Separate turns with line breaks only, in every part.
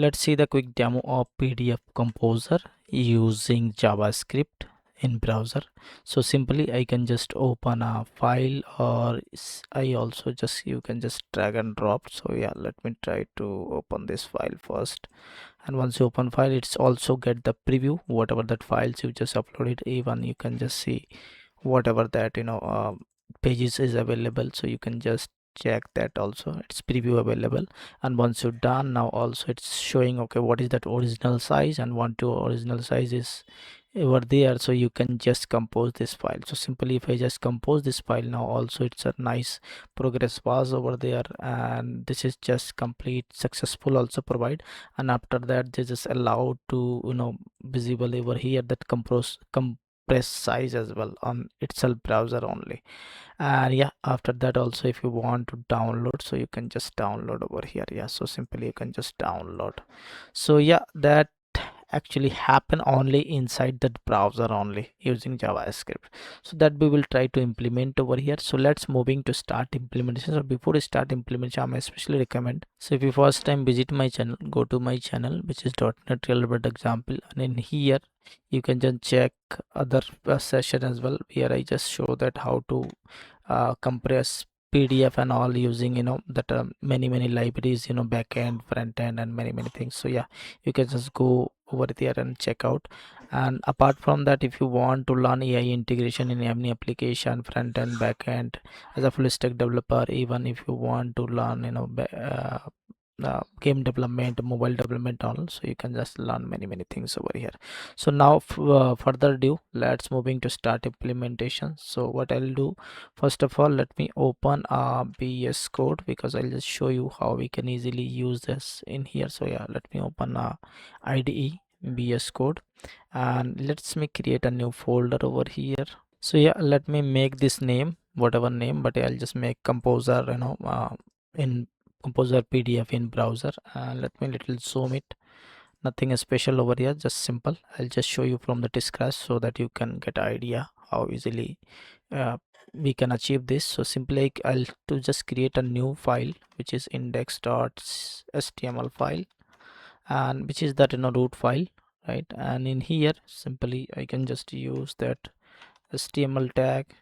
Let's see the quick demo of PDF Composer using JavaScript in browser. So simply I can just open a file, or I also just you can just drag and drop. So yeah, let me try to open this file first. And once you open file, it's also get the preview whatever that files you just uploaded. Even you can just see whatever that pages is available, so you can just check that also. It's preview available. And once you're done, now also it's showing okay what is that original size, and one to original size is over there. So you can just compose this file. So simply if I just compose this file, now also it's a nice progress bars over there, and this is just complete successful also provide. And after that they just allowed to visible over here that compress size as well on itself browser only. And yeah, after that also if you want to download, so you can just download over here. Yeah, so simply you can just download. So yeah, that actually happen only inside that browser only using JavaScript. So that we will try to implement over here. So let's moving to start implementation. So before we start implementation, I'm especially recommend, so if you first time visit my channel, go to my channel which is .NET Real World Example, and in here you can just check other session as well, where I just show that how to compress PDF and all using that many libraries, backend, front end, and many things. So yeah, you can just go over there and check out. And apart from that, if you want to learn AI integration in any application, front end, back end, as a full stack developer, even if you want to learn game development, mobile development, all, so you can just learn many things over here. So now further ado, let's moving to start implementation. So what I'll do, first of all, let me open a BS code, because I'll just show you how we can easily use this in here. So yeah, let me open a IDE BS code, and let's me create a new folder over here. So yeah, let me make this name whatever name, but I'll just make composer, in composer PDF in browser. And let me little zoom it. Nothing special over here, just simple. I'll just show you from the scratch so that you can get idea how easily uh, we can achieve this. So simply I'll to just create a new file which is index.html file, and which is that root file, right? And in here simply I can just use that HTML tag,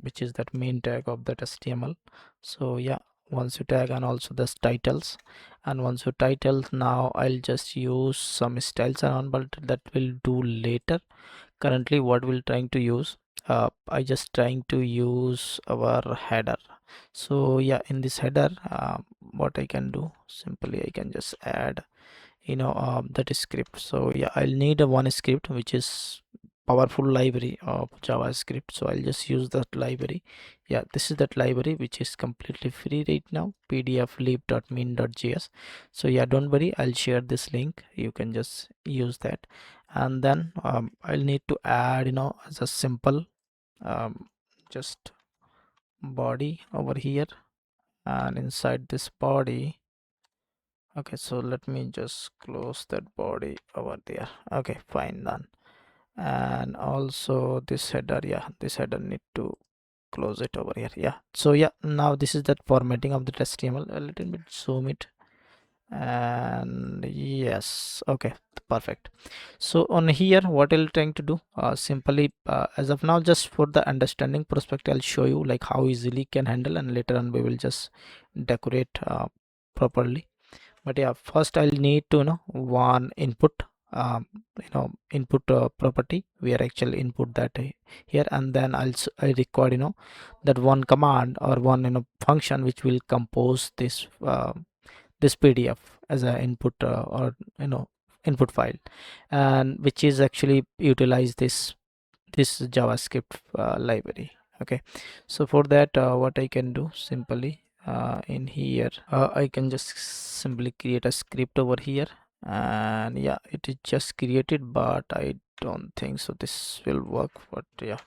which is that main tag of that HTML. So yeah, once you tag, and also this titles, and once you title, now I'll just use some styles around, but that will do later. Currently what we're trying to use, I just trying to use our header. So yeah, in this header, what I can do, simply I can just add that script. So yeah, I'll need a one script which is powerful library of JavaScript, so I'll just use that library. Yeah, this is that library which is completely free right now, pdflib.min.js. So yeah, don't worry, I'll share this link, you can just use that. And then I'll need to add as a simple um, just body over here, and inside this body, okay, so let me just close that body over there. Okay, fine, done. And also this header, yeah, this header need to close it over here. Yeah, so yeah, now this is that formatting of the HTML. A little bit zoom it, and yes, okay, perfect. So on here what I'll trying to do, simply as of now, just for the understanding perspective, I'll show you like how easily can handle, and later on we will just decorate properly. But yeah, first I'll need to one input, input property, where actually input that here, and then I record that one command or one function which will compose this PDF as a input, or input file, and which is actually utilize this JavaScript library. Okay, so for that what I can do, simply in here I can just simply create a script over here. And yeah, it is just created, but I don't think so this will work. But yeah,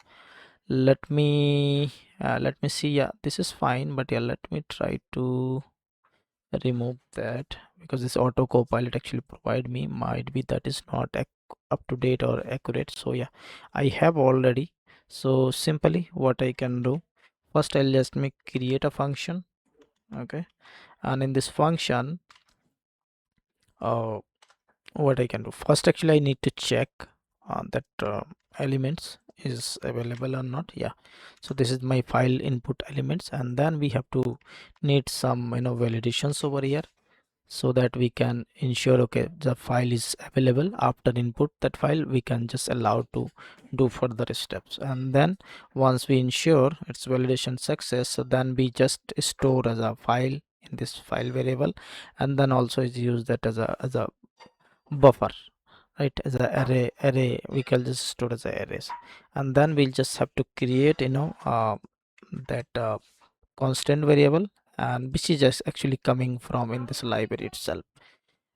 let me see. Yeah, this is fine, but yeah, let me try to remove that, because this auto copilot actually provide me, might be that is not up to date or accurate. So yeah, I have already. So simply what I can do, first I'll just make create a function. Okay, and in this function what I can do first, actually I need to check that elements is available or not. Yeah, so this is my file input elements, and then we have to need some validations over here, so that we can ensure okay the file is available. After input that file, we can just allow to do further steps, and then once we ensure its validation success, so then we just store as a file in this file variable, and then also is use that as a buffer, right, as a array we can just store as a arrays. And then we'll just have to create that constant variable, and which is just actually coming from in this library itself.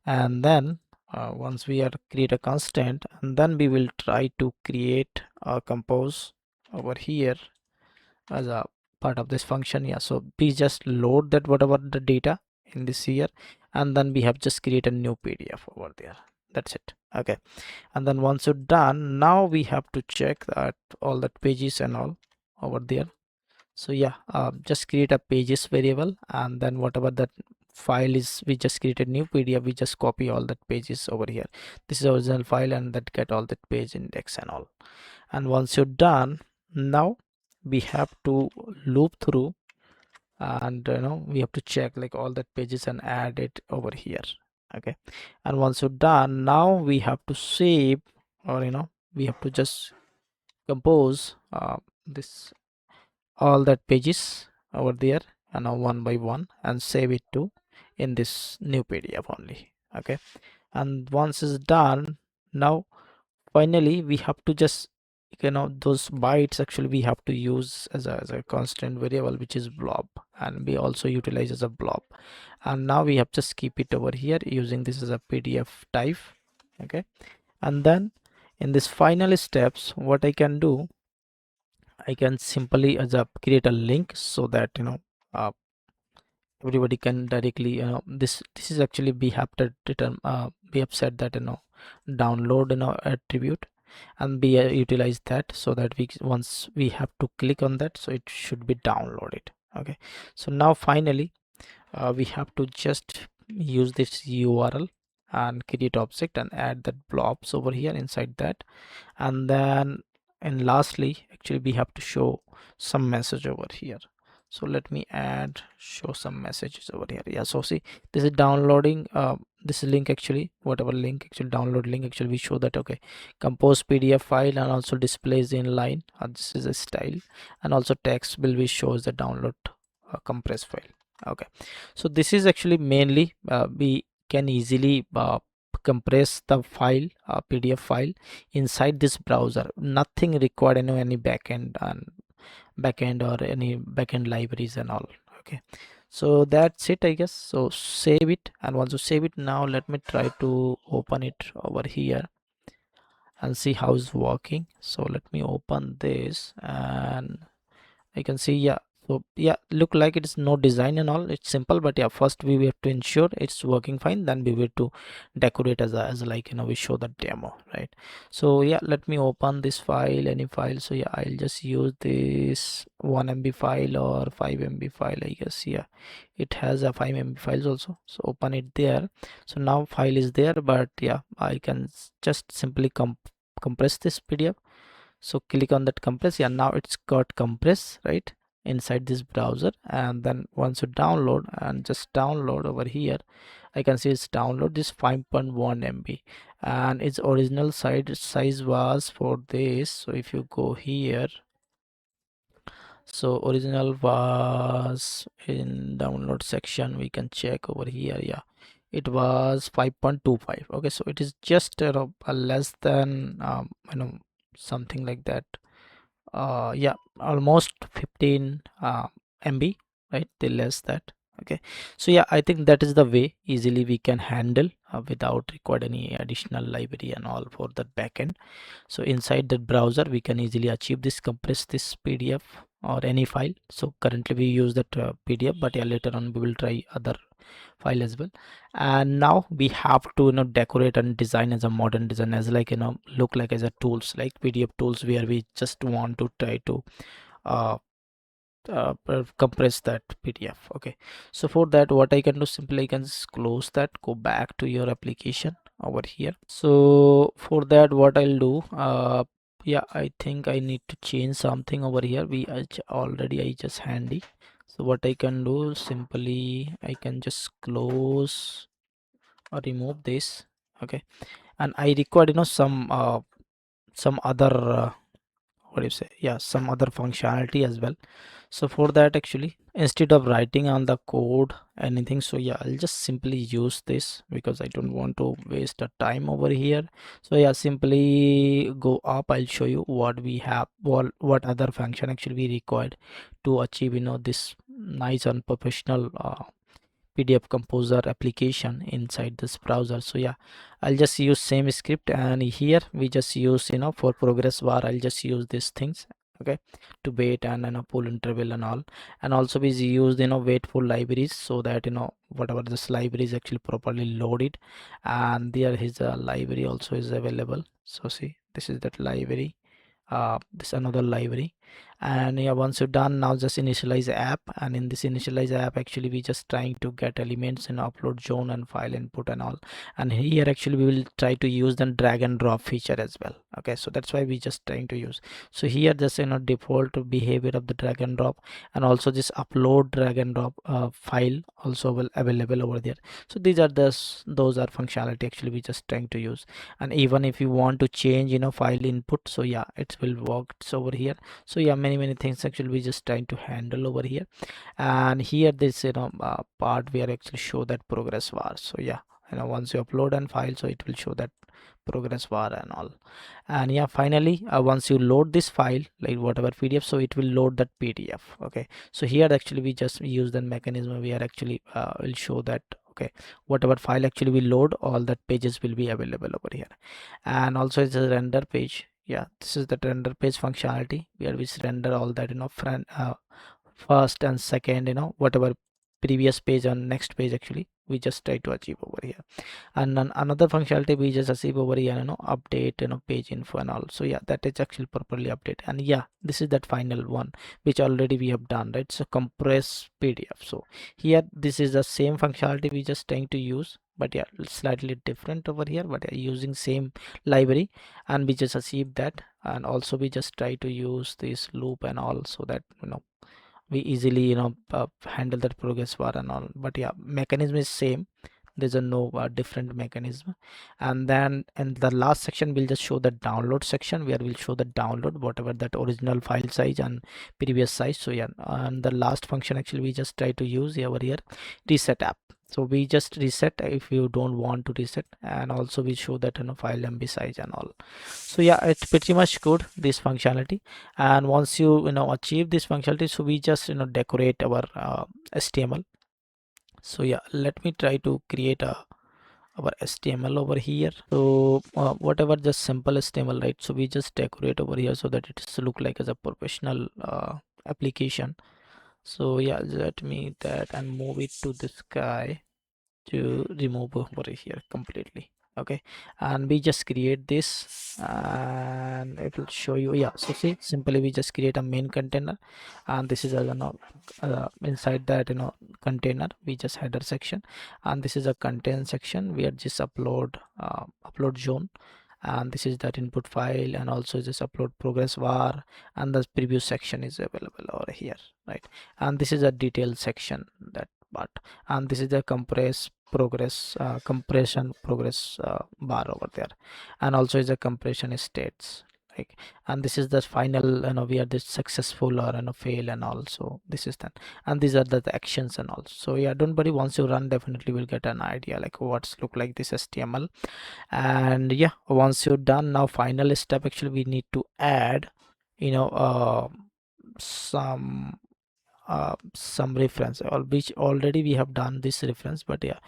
And then once we are create a constant, and then we will try to create a compose over here as a part of this function. Yeah, so we just load that whatever the data in this here, and then we have just create a new PDF over there. That's it. Okay, and then once you're done, now we have to check that all that pages and all over there. So yeah, just create a pages variable, and then whatever that file is, we just create a new PDF, we just copy all that pages over here. This is original file, and that get all that page index and all. And once you're done, now we have to loop through, and we have to check like all that pages and add it over here. Okay, and once you're done, now we have to save, or we have to just compose this all that pages over there, and now one by one, and save it to in this new PDF only. Okay, and once it's done, now finally we have to just those bytes actually we have to use as a constant variable, which is blob, and we also utilize as a blob. And now we have just keep it over here using this as a PDF type. Okay, and then in this final steps, what I can do, I can simply as a create a link, so that uh, everybody can directly this is actually we have to return we have said that download attribute, and we utilize that, so that we once we have to click on that, so it should be downloaded. Okay, so now finally we have to just use this URL and create object and add that blobs over here inside that. And lastly, actually we have to show some message over here. So let me add show some messages over here. Yeah, so see, this is downloading this link, actually whatever link, actually download link, actually we show that okay, compose PDF file, and also displays in line, this is a style, and also text will be shows the download compress file. Okay, so this is actually mainly we can easily compress the file, PDF file inside this browser. Nothing required any backend and backend or any backend libraries and all. Okay, so that's it, I guess. So save it, and once you save it, now let me try to open it over here and see how it's working. So let me open this, and I can see, yeah, so yeah, look like it's no design and all, it's simple. But yeah, first we have to ensure it's working fine, then we will to decorate as like we show the demo, right? So yeah, let me open this file, any file. So yeah, I'll just use this 1 MB file or 5 MB file, I guess. Yeah, it has a 5 MB files also, so open it there. So now file is there, but yeah, I can just simply compress this PDF. So click on that compress. Yeah, now it's got compress right inside this browser. And then once you download, and just download over here, I can see it's download this 5.1 MB, and its original size was for this. So if you go here, so original was in download section, we can check over here. Yeah, it was 5.25. okay, so it is just a less than something like that. Yeah, almost 15 MB, right, the less that. Okay, so yeah, I think that is the way easily we can handle without required any additional library and all for that backend. So inside that browser we can easily achieve this, compress this PDF or any file. So currently we use that PDF, but yeah, later on we will try other file as well. And now we have to decorate and design as a modern design, as like look like as a tools like PDF tools, where we just want to try to uh, compress that PDF. Okay, so for that what I can do, simply I can just close that, go back to your application over here. So for that, what I'll do, yeah, I think I need to change something over here. I just handy. So what I can do, simply I can just close or remove this. Okay, and I required some other what do you say, yeah, some other functionality as well. So for that, actually, instead of writing on the code anything, so yeah, I'll just simply use this because I don't want to waste the time over here. So yeah, simply go up, I'll show you what we have, what other function actually we required to achieve this nice and professional PDF composer application inside this browser. So yeah, I'll just use same script, and here we just use for progress bar, I'll just use these things. Okay, to wait and pull interval and all, and also we use wait for libraries, so that whatever this library is actually properly loaded, and there is a library also is available. So see, this is that library, this another library. And yeah, once you're done, now just initialize the app, and in this initialize app, actually we just trying to get elements in upload zone and file input and all. And here actually we will try to use the drag and drop feature as well. Okay, so that's why we just trying to use. So here just default behavior of the drag and drop, and also this upload drag and drop file also will available over there. So these are those are functionality actually we just trying to use. And even if you want to change file input, so yeah, it will work over here. So yeah, many things actually we just trying to handle over here. And here this part where actually show that progress bar. So yeah, once you upload and file, so it will show that progress bar and all. And yeah, finally once you load this file, like whatever PDF, so it will load that PDF. Okay, so here actually we just use the mechanism where actually will show that, okay, whatever file actually we load, all that pages will be available over here. And also it's a render page. Yeah, this is the render page functionality where we render all that first and second, whatever previous page and next page actually we just try to achieve over here. And then another functionality we just achieve over here, update page info and all. So yeah, that is actually properly update. And yeah, this is that final one which already we have done, right? So compress PDF. So here this is the same functionality we just trying to use, but yeah, slightly different over here, but using same library, and we just achieve that. And also we just try to use this loop and all, so that we easily handle that progress bar and all. But yeah, mechanism is same, there's a no different mechanism. And then in the last section we'll just show the download section, where we'll show the download whatever that original file size and previous size. So yeah, and the last function actually we just try to use over here, reset app. So we just reset if you don't want to reset, and also we show that file MB size and all. So yeah, it's pretty much good, this functionality. And once you achieve this functionality, so we just decorate our HTML. So yeah, let me try to create our HTML over here. So whatever, just simple HTML, right? So we just decorate over here so that it's look like as a professional application. So yeah, let me that and move it to this guy to remove over here completely. Okay, and we just create this and it will show you. Yeah, so see, simply we just create a main container, and this is a inside that container we just header section, and this is a content section where just upload zone, and this is that input file, and also this upload progress bar, and the preview section is available over here, right? And this is a detail section, that part. And this is the compression progress bar over there, and also is a compression states, like. And this is the final where this successful or fail, and also this is that. And these are the actions and all. So yeah, don't worry, once you run, definitely will get an idea like what's look like this HTML. And yeah, once you're done, now final step actually we need to add you know uh, some some reference, or which already we have done this reference, but yeah,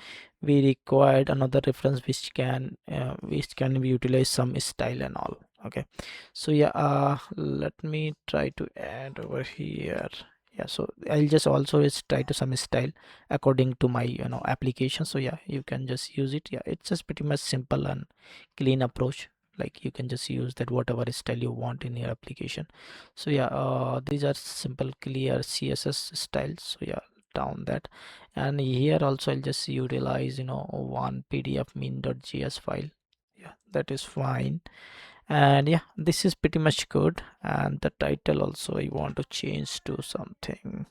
we required another reference which can be utilized some style and all. Okay, so yeah, let me try to add over here. Yeah, so I'll just also is try to some style according to my application. So yeah, you can just use it. Yeah, it's just pretty much simple and clean approach, like you can just use that whatever style you want in your application. So yeah, these are simple clear CSS styles. So yeah, down that. And here also I'll just utilize one pdf min.js file. Yeah, that is fine. And yeah, this is pretty much good. And the title also I want to change to something.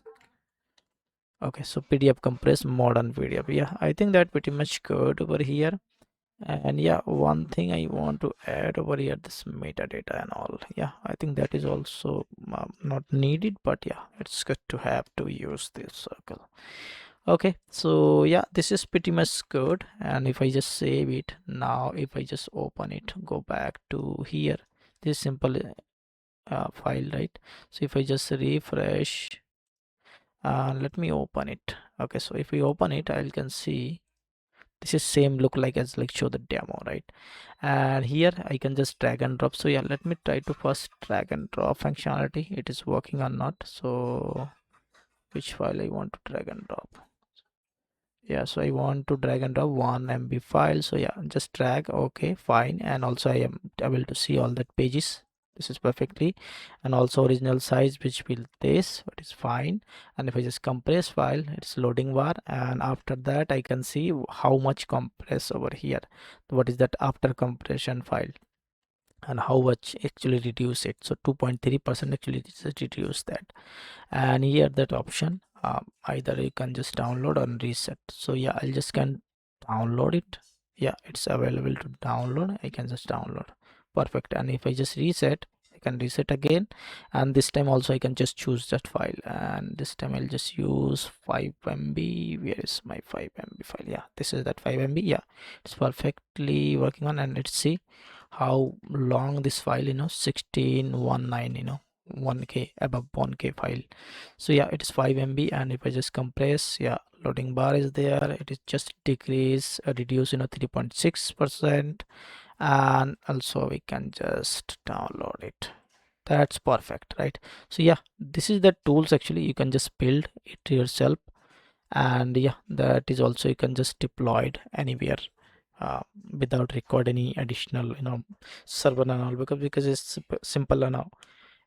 Okay, so pdf compress modern pdf. Yeah, I think that pretty much good over here. And yeah, one thing I want to add over here, this metadata and all. Yeah, I think that is also not needed, but yeah, it's good to have to use this circle. Okay, so yeah, this is pretty much good. And if I just save it now, if I just open it, go back to here, this simple file, right? So if I just refresh, let me open it. Okay, so if we open it, I can see this is same look like as like show the demo, right? And here I can just drag and drop. So yeah, let me try to first drag and drop functionality, it is working or not. So which file I want to drag and drop? Yeah, so I want to drag and drop 1 MB file. So yeah, just drag. Okay, fine. And also I am able to see all that pages. This is perfectly. And also original size which will this, but it's fine. And if I just compress file, it's loading bar. And after that I can see how much compress over here. What is that after compression file, and how much actually reduce it. So 2.3% actually reduce that. And here that option, either you can just download or reset. So yeah, I'll just can download it. Yeah, it's available to download. I can just download. Perfect. And if I just reset, I can reset again. And this time also I can just choose that file. And this time I'll just use 5 MB. Where is my 5 MB file? Yeah, this is that 5 MB. Yeah, it's perfectly working on. And let's see how long this file, 1619, 1k, above 1k file. So yeah, it is 5 MB. And if I just compress, yeah, loading bar is there, it is just decrease, reduce 3.6%. And also we can just download it. That's perfect, right? So yeah, this is the tools actually, you can just build it yourself. And yeah, that is also you can just deploy it anywhere, uh, without record any additional server and all, because it's simple now,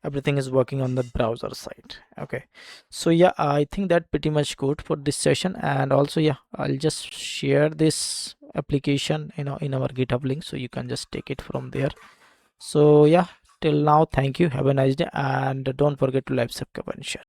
everything is working on the browser side. Okay, so yeah, I think that pretty much good for this session. And also yeah, I'll just share this application in our GitHub link, so you can just take it from there. So yeah, till now, thank you, have a nice day, and don't forget to like, subscribe and share.